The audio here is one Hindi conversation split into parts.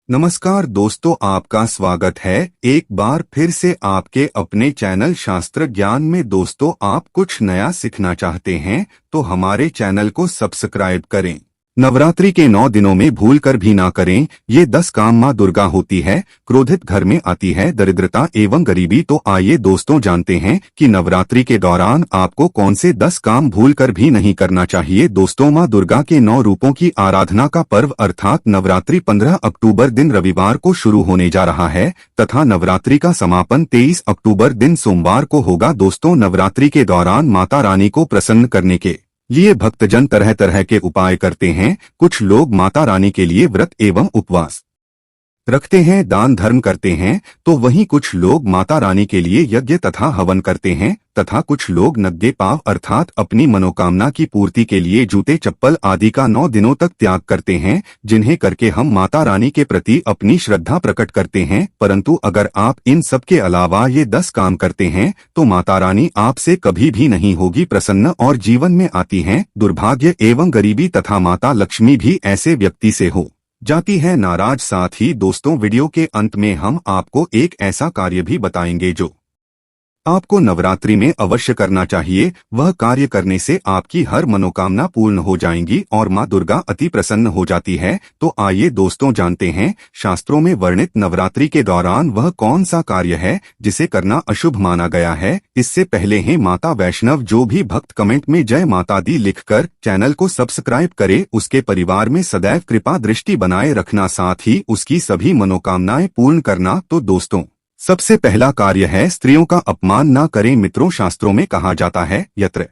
नमस्कार दोस्तों, आपका स्वागत है एक बार फिर से आपके अपने चैनल शास्त्र ज्ञान में। दोस्तों, आप कुछ नया सीखना चाहते हैं तो हमारे चैनल को सब्सक्राइब करें। नवरात्रि के 9 दिनों में भूल कर भी ना करें। ये 10 काम माँ दुर्गा होती है, क्रोधित घर में आती है दरिद्रता एवं गरीबी। तो आइए दोस्तों जानते हैं कि नवरात्रि के दौरान आपको कौन से 10 काम भूल कर भी नहीं करना चाहिए। दोस्तों, माँ दुर्गा के 9 रूपों की आराधना का पर्व अर्थात नवरात्रि 15 अक्टूबर दिन रविवार को शुरू होने जा रहा है तथा नवरात्रि का समापन 23 अक्टूबर दिन सोमवार को होगा। दोस्तों, नवरात्रि के दौरान माता रानी को प्रसन्न करने के लिए भक्तजन तरह तरह के उपाय करते हैं। कुछ लोग माता रानी के लिए व्रत एवं उपवास रखते हैं, दान धर्म करते हैं, तो वहीं कुछ लोग माता रानी के लिए यज्ञ तथा हवन करते हैं तथा कुछ लोग नंगे पांव अर्थात अपनी मनोकामना की पूर्ति के लिए जूते चप्पल आदि का 9 दिनों तक त्याग करते हैं, जिन्हें करके हम माता रानी के प्रति अपनी श्रद्धा प्रकट करते हैं। परंतु अगर आप इन सब के अलावा ये 10 काम करते हैं तो माता रानी आपसे कभी भी नहीं होगी प्रसन्न और जीवन में आती हैं दुर्भाग्य एवं गरीबी तथा माता लक्ष्मी भी ऐसे व्यक्ति से हो जाती है नाराज। साथ ही दोस्तों, वीडियो के अंत में हम आपको एक ऐसा कार्य भी बताएंगे जो आपको नवरात्रि में अवश्य करना चाहिए। वह कार्य करने से आपकी हर मनोकामना पूर्ण हो जाएंगी और माँ दुर्गा अति प्रसन्न हो जाती है। तो आइए दोस्तों जानते हैं शास्त्रों में वर्णित नवरात्रि के दौरान वह कौन सा कार्य है जिसे करना अशुभ माना गया है। इससे पहले ही माता वैष्णव जो भी भक्त कमेंट में जय माता दी लिखकर चैनल को सब्सक्राइब करे, उसके परिवार में सदैव कृपा दृष्टि बनाए रखना, साथ ही उसकी सभी मनोकामनाएं पूर्ण करना। तो दोस्तों, सबसे पहला कार्य है स्त्रियों का अपमान ना करें। मित्रों, शास्त्रों में कहा जाता है यत्र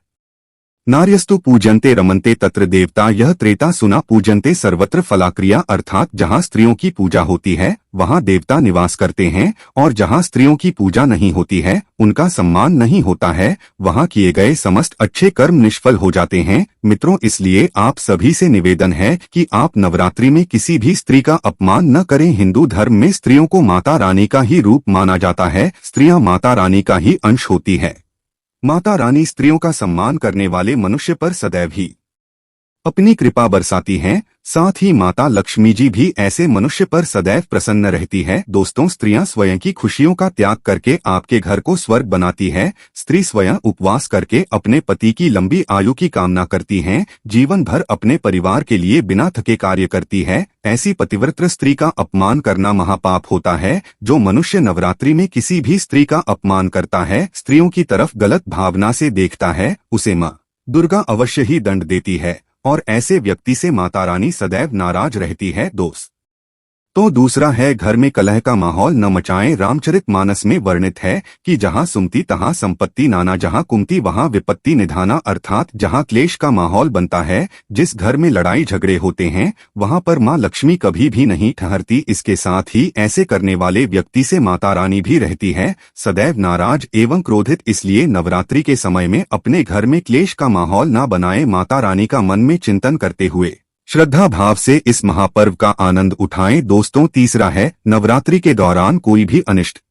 नार्यस्तु पूजन्ते रमन्ते तत्र देवता। यह त्रेता सुना पूजन्ते सर्वत्र फलाक्रिया अर्थात जहाँ स्त्रियों की पूजा होती है वहाँ देवता निवास करते हैं और जहाँ स्त्रियों की पूजा नहीं होती है उनका सम्मान नहीं होता है, वहाँ किए गए समस्त अच्छे कर्म निष्फल हो जाते हैं। मित्रों, इसलिए आप सभी से निवेदन है कि आप नवरात्रि में किसी भी स्त्री का अपमान न करें। हिंदू धर्म में स्त्रियों को माता रानी का ही रूप माना जाता है, स्त्रियां माता रानी का ही अंश होती है। माता रानी स्त्रियों का सम्मान करने वाले मनुष्य पर सदैव ही अपनी कृपा बरसाती हैं। साथ ही माता लक्ष्मी जी भी ऐसे मनुष्य पर सदैव प्रसन्न रहती है। दोस्तों, स्त्रियां स्वयं की खुशियों का त्याग करके आपके घर को स्वर्ग बनाती है। स्त्री स्वयं उपवास करके अपने पति की लंबी आयु की कामना करती हैं, जीवन भर अपने परिवार के लिए बिना थके कार्य करती है। ऐसी पतिव्रत स्त्री का अपमान करना महापाप होता है। जो मनुष्य नवरात्रि में किसी भी स्त्री का अपमान करता है, स्त्रियों की तरफ गलत भावना से देखता है, उसे माँ दुर्गा अवश्य ही दंड देती है और ऐसे व्यक्ति से माता रानी सदैव नाराज रहती है। दोस्त तो दूसरा है घर में कलह का माहौल न मचाएं। रामचरितमानस में वर्णित है कि जहाँ सुमति तहाँ संपत्ति नाना, जहाँ कुमति वहाँ विपत्ति निधाना अर्थात जहाँ क्लेश का माहौल बनता है, जिस घर में लड़ाई झगड़े होते हैं, वहाँ पर माँ लक्ष्मी कभी भी नहीं ठहरती। इसके साथ ही ऐसे करने वाले व्यक्ति से माता रानी भी रहती है सदैव नाराज एवं क्रोधित। इसलिए नवरात्रि के समय में अपने घर में क्लेश का माहौल न बनाए, माता रानी का मन में चिंतन करते हुए श्रद्धा भाव से इस महापर्व का आनंद उठाएं। दोस्तों, तीसरा है नवरात्रि के दौरान कोई भी अनिष्ट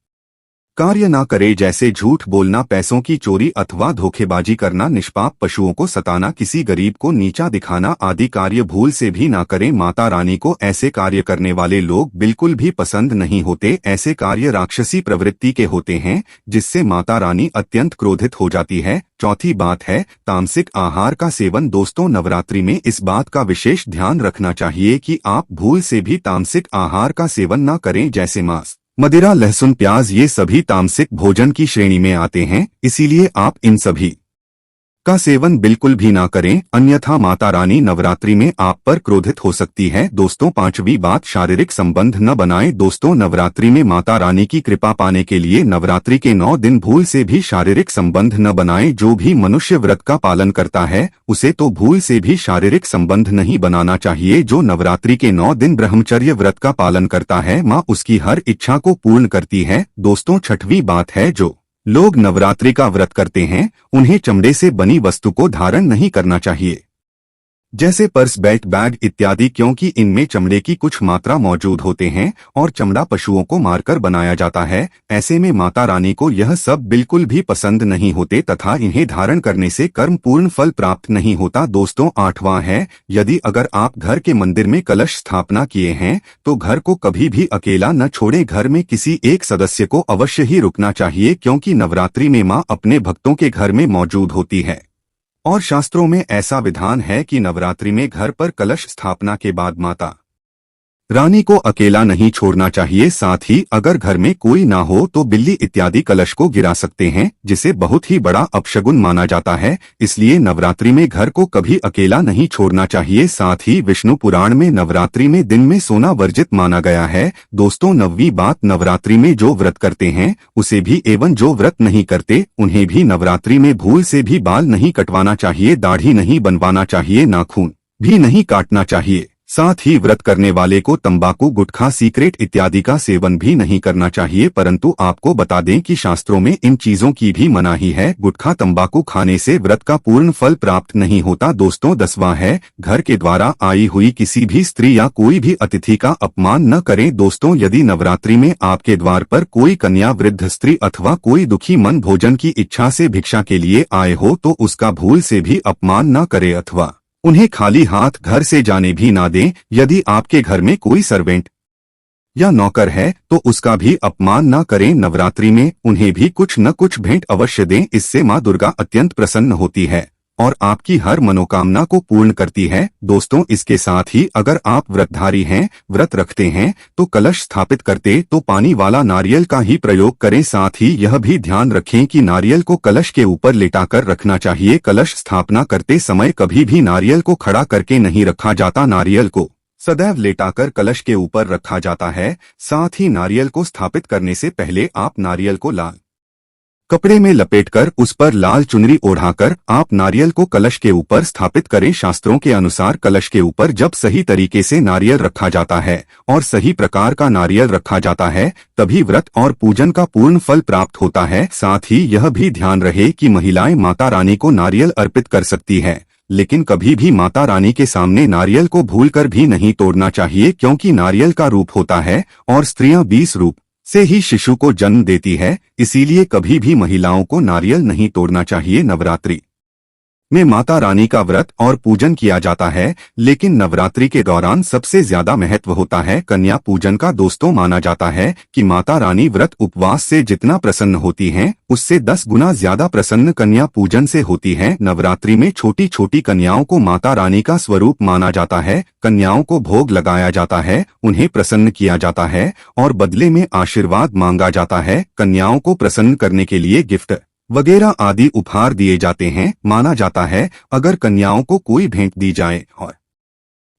कार्य ना करे, जैसे झूठ बोलना, पैसों की चोरी अथवा धोखेबाजी करना, निष्पाप पशुओं को सताना, किसी गरीब को नीचा दिखाना आदि कार्य भूल से भी ना करें। माता रानी को ऐसे कार्य करने वाले लोग बिल्कुल भी पसंद नहीं होते। ऐसे कार्य राक्षसी प्रवृत्ति के होते हैं जिससे माता रानी अत्यंत क्रोधित हो जाती है। चौथी बात है तामसिक आहार का सेवन। दोस्तों, नवरात्रि में इस बात का विशेष ध्यान रखना चाहिए कि आप भूल से भी तामसिक आहार का सेवन न करें, जैसे मांस, मदिरा, लहसुन, प्याज। ये सभी तामसिक भोजन की श्रेणी में आते हैं, इसीलिए आप इन सभी का सेवन बिल्कुल भी ना करें, अन्यथा माता रानी नवरात्रि में आप पर क्रोधित हो सकती है। दोस्तों, पांचवी बात शारीरिक संबंध न बनाएं। दोस्तों, नवरात्रि में माता रानी की कृपा पाने के लिए नवरात्रि के 9 दिन भूल से भी शारीरिक संबंध न बनाएं। जो भी मनुष्य व्रत का पालन करता है उसे तो भूल से भी शारीरिक संबंध नहीं बनाना चाहिए। जो नवरात्रि के 9 दिन ब्रह्मचर्य व्रत का पालन करता है, माँ उसकी हर इच्छा को पूर्ण करती है। दोस्तों, छठवीं बात है जो लोग नवरात्रि का व्रत करते हैं उन्हें चमड़े से बनी वस्तु को धारण नहीं करना चाहिए। जैसे पर्स, बेल्ट, बैग इत्यादि, क्योंकि इनमें चमड़े की कुछ मात्रा मौजूद होते हैं और चमड़ा पशुओं को मारकर बनाया जाता है। ऐसे में माता रानी को यह सब बिल्कुल भी पसंद नहीं होते तथा इन्हें धारण करने से कर्म पूर्ण फल प्राप्त नहीं होता। दोस्तों, 8वां है, यदि अगर आप घर के मंदिर में कलश स्थापना किए हैं तो घर को कभी भी अकेला न छोड़ें। घर में किसी एक सदस्य को अवश्य ही रुकना चाहिए, क्योंकि नवरात्रि में मां अपने भक्तों के घर में मौजूद होती है और शास्त्रों में ऐसा विधान है कि नवरात्रि में घर पर कलश स्थापना के बाद माता रानी को अकेला नहीं छोड़ना चाहिए। साथ ही अगर घर में कोई ना हो तो बिल्ली इत्यादि कलश को गिरा सकते हैं, जिसे बहुत ही बड़ा अपशगुन माना जाता है। इसलिए नवरात्रि में घर को कभी अकेला नहीं छोड़ना चाहिए। साथ ही विष्णु पुराण में नवरात्रि में दिन में सोना वर्जित माना गया है। दोस्तों, 9वीं बात, नवरात्रि में जो व्रत करते हैं उसे भी एवं जो व्रत नहीं करते उन्हें भी नवरात्रि में भूल से भी बाल नहीं कटवाना चाहिए, दाढ़ी नहीं बनवाना चाहिए, नाखून भी नहीं काटना चाहिए। साथ ही व्रत करने वाले को तंबाकू, गुटखा, सिगरेट इत्यादि का सेवन भी नहीं करना चाहिए। परंतु आपको बता दें कि शास्त्रों में इन चीजों की भी मनाही है। गुटखा, तंबाकू खाने से व्रत का पूर्ण फल प्राप्त नहीं होता। दोस्तों, 10वां है, घर के द्वारा आई हुई किसी भी स्त्री या कोई भी अतिथि का अपमान न करें। दोस्तों, यदि नवरात्रि में आपके द्वार पर कोई कन्या, वृद्ध स्त्री अथवा कोई दुखी मन भोजन की इच्छा से भिक्षा के लिए आए हो तो उसका भूल से भी अपमान न करे अथवा उन्हें खाली हाथ घर से जाने भी ना दें। यदि आपके घर में कोई सर्वेंट या नौकर है तो उसका भी अपमान न करें। नवरात्रि में उन्हें भी कुछ न कुछ भेंट अवश्य दें। इससे मां दुर्गा अत्यंत प्रसन्न होती है और आपकी हर मनोकामना को पूर्ण करती है। दोस्तों, इसके साथ ही अगर आप व्रतधारी हैं, व्रत रखते हैं तो कलश स्थापित करते तो पानी वाला नारियल का ही प्रयोग करें। साथ ही यह भी ध्यान रखें कि नारियल को कलश के ऊपर लेटाकर रखना चाहिए। कलश स्थापना करते समय कभी भी नारियल को खड़ा करके नहीं रखा जाता, नारियल को सदैव लेटाकर कलश के ऊपर रखा जाता है। साथ ही नारियल को स्थापित करने से पहले आप नारियल को लाल कपड़े में लपेटकर उस पर लाल चुनरी ओढ़ाकर आप नारियल को कलश के ऊपर स्थापित करें। शास्त्रों के अनुसार कलश के ऊपर जब सही तरीके से नारियल रखा जाता है और सही प्रकार का नारियल रखा जाता है तभी व्रत और पूजन का पूर्ण फल प्राप्त होता है। साथ ही यह भी ध्यान रहे कि महिलाएं माता रानी को नारियल अर्पित कर सकती है, लेकिन कभी भी माता रानी के सामने नारियल को भूलकर भी नहीं तोड़ना चाहिए, क्योंकि नारियल का रूप होता है और स्त्रियां 20 रूप से ही शिशु को जन्म देती है। इसीलिए कभी भी महिलाओं को नारियल नहीं तोड़ना चाहिए। नवरात्रि में माता रानी का व्रत और पूजन किया जाता है, लेकिन नवरात्रि के दौरान सबसे ज्यादा महत्व होता है कन्या पूजन का। दोस्तों, माना जाता है कि माता रानी व्रत उपवास से जितना प्रसन्न होती हैं, उससे 10 गुना ज्यादा प्रसन्न कन्या पूजन से होती हैं। नवरात्रि में छोटी छोटी कन्याओं को माता रानी का स्वरूप माना जाता है। कन्याओं को भोग लगाया जाता है, उन्हें प्रसन्न किया जाता है और बदले में आशीर्वाद मांगा जाता है। कन्याओं को प्रसन्न करने के लिए गिफ्ट वगैरह आदि उपहार दिए जाते हैं। माना जाता है अगर कन्याओं को कोई भेंट दी जाए और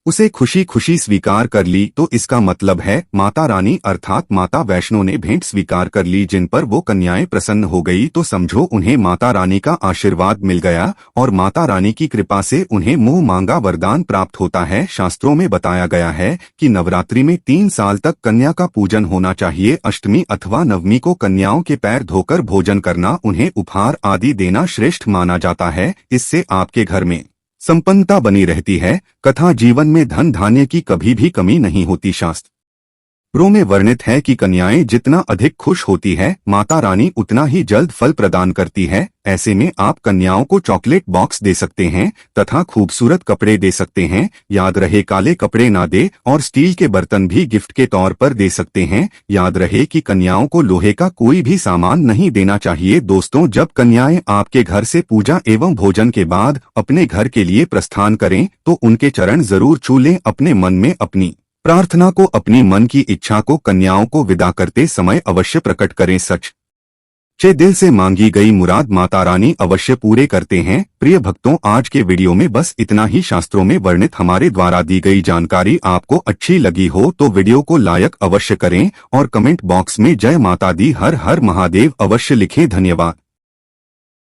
उसे खुशी खुशी स्वीकार कर ली तो इसका मतलब है माता रानी अर्थात माता वैष्णो ने भेंट स्वीकार कर ली। जिन पर वो कन्याएं प्रसन्न हो गई तो समझो उन्हें माता रानी का आशीर्वाद मिल गया और माता रानी की कृपा से उन्हें मुंह मांगा वरदान प्राप्त होता है। शास्त्रों में बताया गया है कि नवरात्रि में 3 साल तक कन्या का पूजन होना चाहिए। अष्टमी अथवा नवमी को कन्याओं के पैर धोकर भोजन करना, उन्हें उपहार आदि देना श्रेष्ठ माना जाता है। इससे आपके घर में संपन्नता बनी रहती है। कथा जीवन में धन धान्य की कभी भी कमी नहीं होती। शास्त्रों में वर्णित है कि कन्याएं जितना अधिक खुश होती है माता रानी उतना ही जल्द फल प्रदान करती है। ऐसे में आप कन्याओं को चॉकलेट बॉक्स दे सकते हैं तथा खूबसूरत कपड़े दे सकते हैं। याद रहे काले कपड़े ना दे और स्टील के बर्तन भी गिफ्ट के तौर पर दे सकते हैं। याद रहे कि कन्याओं को लोहे का कोई भी सामान नहीं देना चाहिए। दोस्तों, जब कन्याएं आपके घर से पूजा एवं भोजन के बाद अपने घर के लिए प्रस्थान करें तो उनके चरण जरूर छू लें। अपने मन में अपनी प्रार्थना को, अपनी मन की इच्छा को कन्याओं को विदा करते समय अवश्य प्रकट करें। सच्चे दिल से मांगी गई मुराद माता रानी अवश्य पूरे करते हैं। प्रिय भक्तों, आज के वीडियो में बस इतना ही। शास्त्रों में वर्णित हमारे द्वारा दी गई जानकारी आपको अच्छी लगी हो तो वीडियो को लाइक अवश्य करें और कमेंट बॉक्स में जय माता दी, हर हर महादेव अवश्य लिखें। धन्यवाद।